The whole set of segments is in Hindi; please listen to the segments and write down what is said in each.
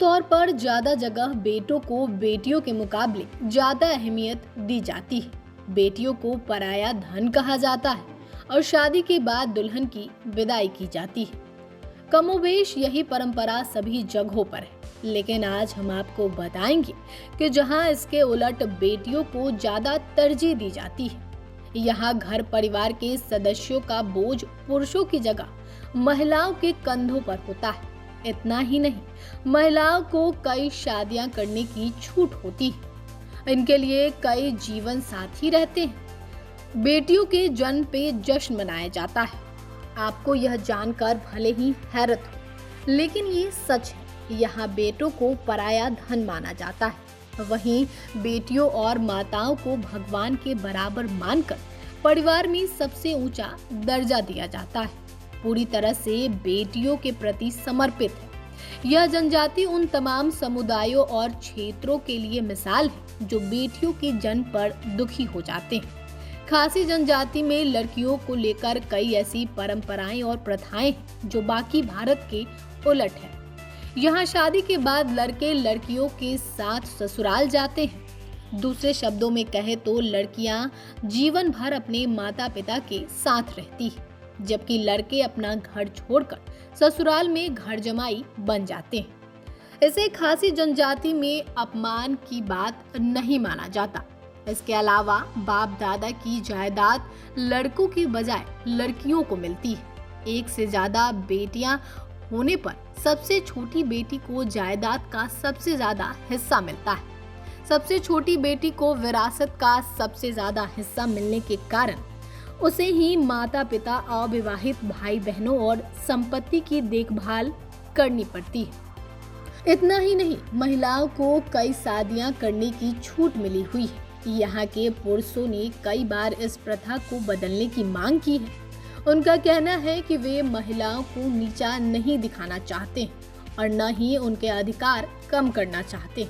आमतौर पर ज्यादा जगह बेटों को बेटियों के मुकाबले ज्यादा अहमियत दी जाती है। बेटियों को पराया धन कहा जाता है और शादी के बाद दुल्हन की विदाई की जाती है। कमोबेश यही परंपरा सभी जगहों पर है, लेकिन आज हम आपको बताएंगे कि जहां इसके उलट बेटियों को ज्यादा तरजीह दी जाती है, यहाँ घर परिवार के सदस्यों का बोझ पुरुषों की जगह महिलाओं के कंधों पर होता है। इतना ही नहीं, महिलाओं को कई शादियां करने की छूट होती है। इनके लिए कई जीवन साथी रहते हैं। बेटियों के जन्म पे जश्न मनाया जाता है। आपको यह जानकर भले ही हैरत हो, लेकिन ये सच है। यहाँ बेटों को पराया धन माना जाता है। वहीं बेटियों और माताओं को भगवान के बराबर मानकर परिवार में सबसे ऊंचा दर्जा दिया जाता है। पूरी तरह से बेटियों के प्रति समर्पित है। यह जनजाति उन तमाम समुदायों और क्षेत्रों के लिए मिसाल है जो बेटियों के जन्म पर दुखी हो जाते हैं। खासी जनजाति में लड़कियों को लेकर कई ऐसी परंपराएं और प्रथाएं जो बाकी भारत के उलट है। यहाँ शादी के बाद लड़के लड़कियों के साथ ससुराल जाते हैं। दूसरे शब्दों में कहे तो लड़कियां जीवन भर अपने माता पिता के साथ रहती है, जबकि लड़के अपना घर छोड़कर ससुराल में घर जमाई बन जाते हैं। इसे खासी जनजाति में अपमान की बात नहीं माना जाता। इसके अलावा बाप दादा की जायदाद लड़कों की बजाय लड़कियों को मिलती है। एक से ज्यादा बेटियां होने पर सबसे छोटी बेटी को जायदाद का सबसे ज्यादा हिस्सा मिलता है। सबसे छोटी बेटी को विरासत का सबसे ज्यादा हिस्सा मिलने के कारण उसे ही माता पिता, अविवाहित भाई बहनों और संपत्ति की देखभाल करनी पड़ती है। इतना ही नहीं, महिलाओं को कई शादियां करने की छूट मिली हुई है। यहाँ के पुरुषों ने कई बार इस प्रथा को बदलने की मांग की है। उनका कहना है कि वे महिलाओं को नीचा नहीं दिखाना चाहते और न ही उनके अधिकार कम करना चाहते,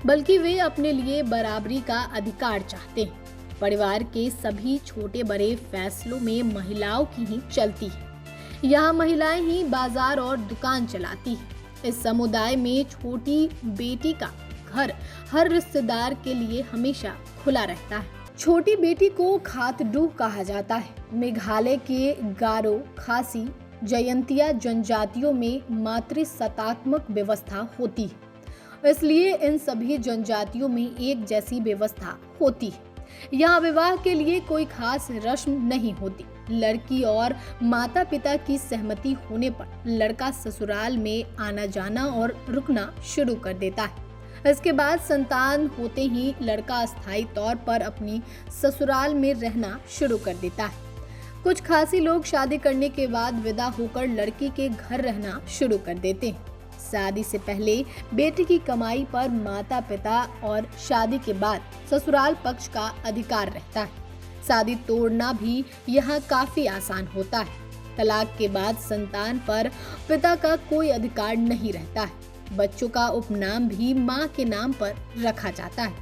बल्कि वे अपने लिए बराबरी का अधिकार चाहते हैं। परिवार के सभी छोटे बड़े फैसलों में महिलाओं की ही चलती है। यहाँ महिलाएं ही बाजार और दुकान चलाती है। इस समुदाय में छोटी बेटी का घर हर रिश्तेदार के लिए हमेशा खुला रहता है। छोटी बेटी को खातडू कहा जाता है। मेघालय के गारो, खासी, जयंतिया जनजातियों में मातृसत्तात्मक व्यवस्था होती है, इसलिए इन सभी जनजातियों में एक जैसी व्यवस्था होती है। यहाँ विवाह के लिए कोई खास रस्म नहीं होती। लड़की और माता पिता की सहमति होने पर लड़का ससुराल में आना जाना और रुकना शुरू कर देता है। इसके बाद संतान होते ही लड़का अस्थायी तौर पर अपनी ससुराल में रहना शुरू कर देता है। कुछ खासी लोग शादी करने के बाद विदा होकर लड़की के घर रहना शुरू कर देते हैं। शादी से पहले बेटी की कमाई पर माता पिता और शादी के बाद ससुराल पक्ष का अधिकार रहता है। शादी तोड़ना भी यहाँ काफी आसान होता है। तलाक के बाद संतान पर पिता का कोई अधिकार नहीं रहता है। बच्चों का उपनाम भी माँ के नाम पर रखा जाता है।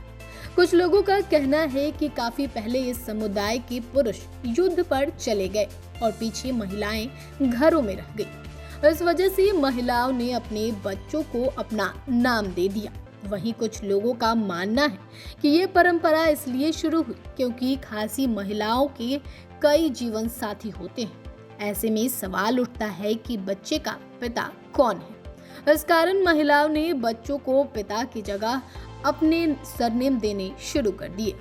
कुछ लोगों का कहना है कि काफी पहले इस समुदाय के पुरुष युद्ध पर चले गए और पीछे महिलाएं घरों में रह गई। इस वजह से महिलाओं ने अपने बच्चों को अपना नाम दे दिया। वहीं कुछ लोगों का मानना है कि ये परंपरा इसलिए शुरू हुई क्योंकि खासी महिलाओं के कई जीवन साथी होते हैं। ऐसे में सवाल उठता है कि बच्चे का पिता कौन है। इस कारण महिलाओं ने बच्चों को पिता की जगह अपने सरनेम देने शुरू कर दिए।